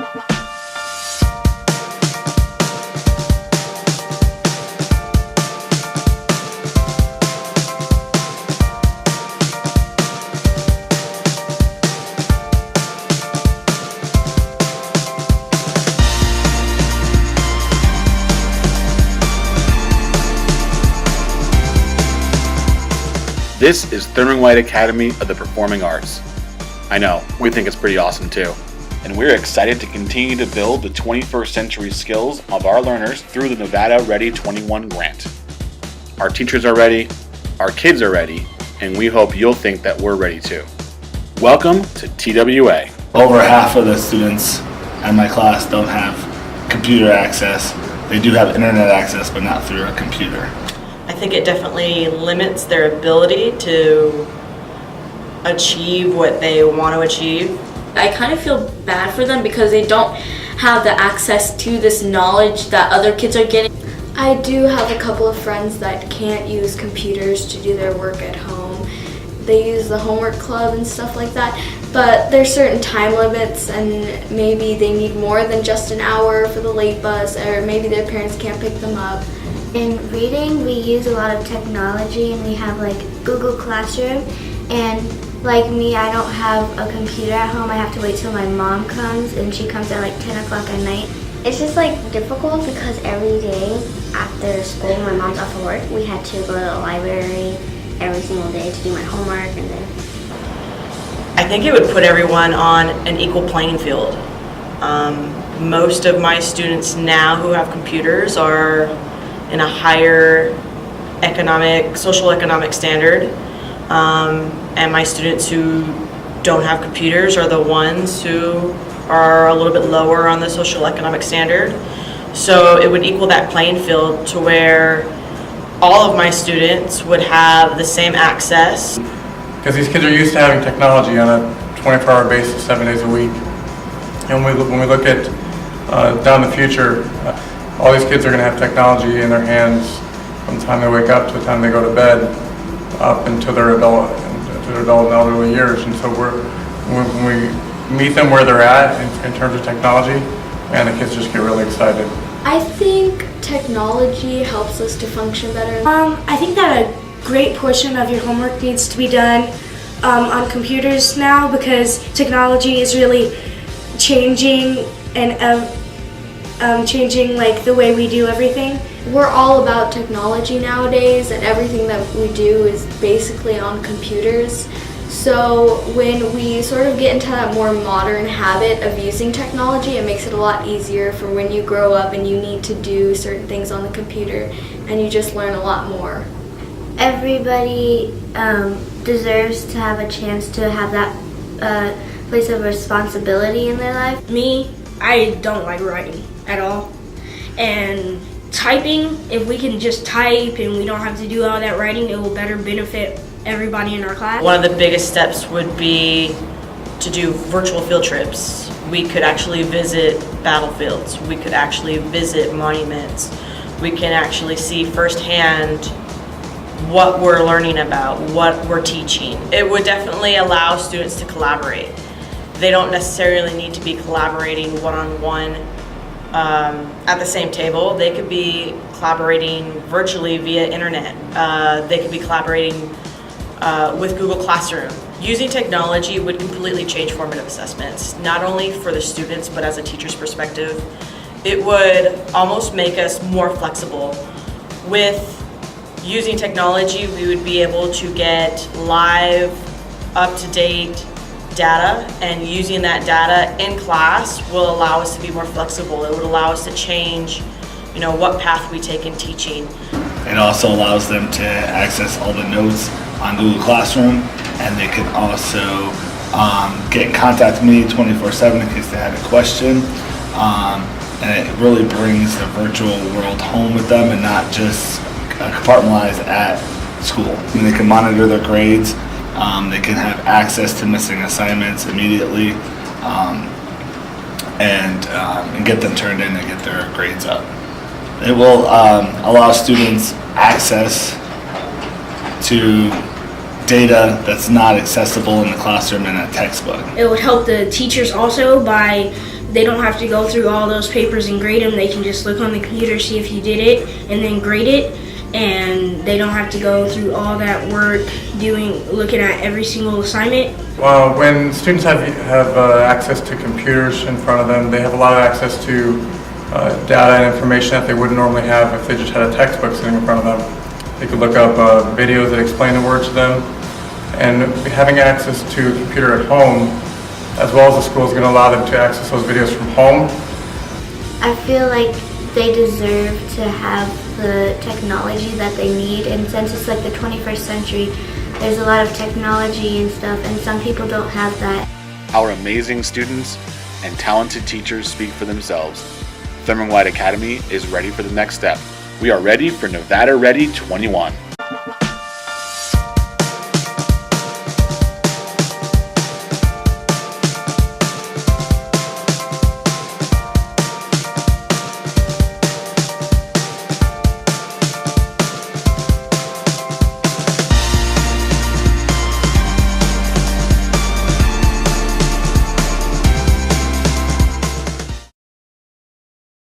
This is Thurman White Academy of the Performing Arts. I know, we think it's pretty awesome too. And we're excited to continue to build the 21st century skills of our learners through the Nevada Ready 21 grant. Our teachers are ready, our kids are ready, and we hope you'll think that we're ready too. Welcome to TWA. Over half of the students in my class don't have computer access. They do have internet access, but not through a computer. I think it definitely limits their ability to achieve what they want to achieve. I kind of feel bad for them because they don't have the access to this knowledge that other kids are getting. I do have a couple of friends that can't use computers to do their work at home. They use the homework club and stuff like that, but there's certain time limits and maybe they need more than just an hour for the late bus, or maybe their parents can't pick them up. In reading, we use a lot of technology, and we have like Google Classroom, and like me, I don't have a computer at home. I have to wait till my mom comes, and she comes at like 10 o'clock at night. It's just like difficult because every day after school, my mom's off of work, we had to go to the library every single day to do my homework, and then I think it would put everyone on an equal playing field. Most of my students now who have computers are in a higher social economic standard, and my students who don't have computers are the ones who are a little bit lower on the social economic standard. So it would equal that playing field to where all of my students would have the same access. Because these kids are used to having technology on a 24-hour basis, 7 days a week. And when we look at down the future, all these kids are going to have technology in their hands from the time they wake up to the time they go to bed, up until their adult and elderly years. And so when we meet them where they're at in terms of technology, and the kids just get really excited. I think technology helps us to function better. I think that a great portion of your homework needs to be done on computers now, because technology is really changing and changing like the way we do everything. We're all about technology nowadays, and everything that we do is basically on computers. So when we sort of get into that more modern habit of using technology, it makes it a lot easier for when you grow up and you need to do certain things on the computer, and you just learn a lot more. everybody deserves to have a chance to have that place of responsibility in their life. Me, I don't like writing at all. And typing, if we can just type and we don't have to do all that writing, it will better benefit everybody in our class. One of the biggest steps would be to do virtual field trips. We could actually visit battlefields. We could actually visit monuments. We can actually see firsthand what we're learning about, what we're teaching. It would definitely allow students to collaborate. They don't necessarily need to be collaborating one-on-one at the same table. They could be collaborating virtually via internet. They could be collaborating with Google Classroom. Using technology would completely change formative assessments, not only for the students, but as a teacher's perspective. It would almost make us more flexible. With using technology, we would be able to get live, up-to-date data, and using that data in class will allow us to be more flexible. It would allow us to change, what path we take in teaching. It also allows them to access all the notes on Google Classroom, and they can also get in contact with me 24/7 in case they had a question. And it really brings the virtual world home with them and not just compartmentalized at school. And they can monitor their grades. They can have access to missing assignments immediately, and get them turned in and get their grades up. It will allow students access to data that's not accessible in the classroom in a textbook. It would help the teachers also by they don't have to go through all those papers and grade them. They can just look on the computer, see if you did it, and then grade it. And they don't have to go through all that work looking at every single assignment. Well, when students have access to computers in front of them, they have a lot of access to data and information that they wouldn't normally have if they just had a textbook sitting in front of them. They could look up videos that explain the word to them, and having access to a computer at home, as well as the school, is going to allow them to access those videos from home. I feel like they deserve to have the technology that they need, and since it's like the 21st century, there's a lot of technology and stuff, and some people don't have that. Our amazing students and talented teachers speak for themselves. Thurman White Academy is ready for the next step. We are ready for Nevada Ready 21.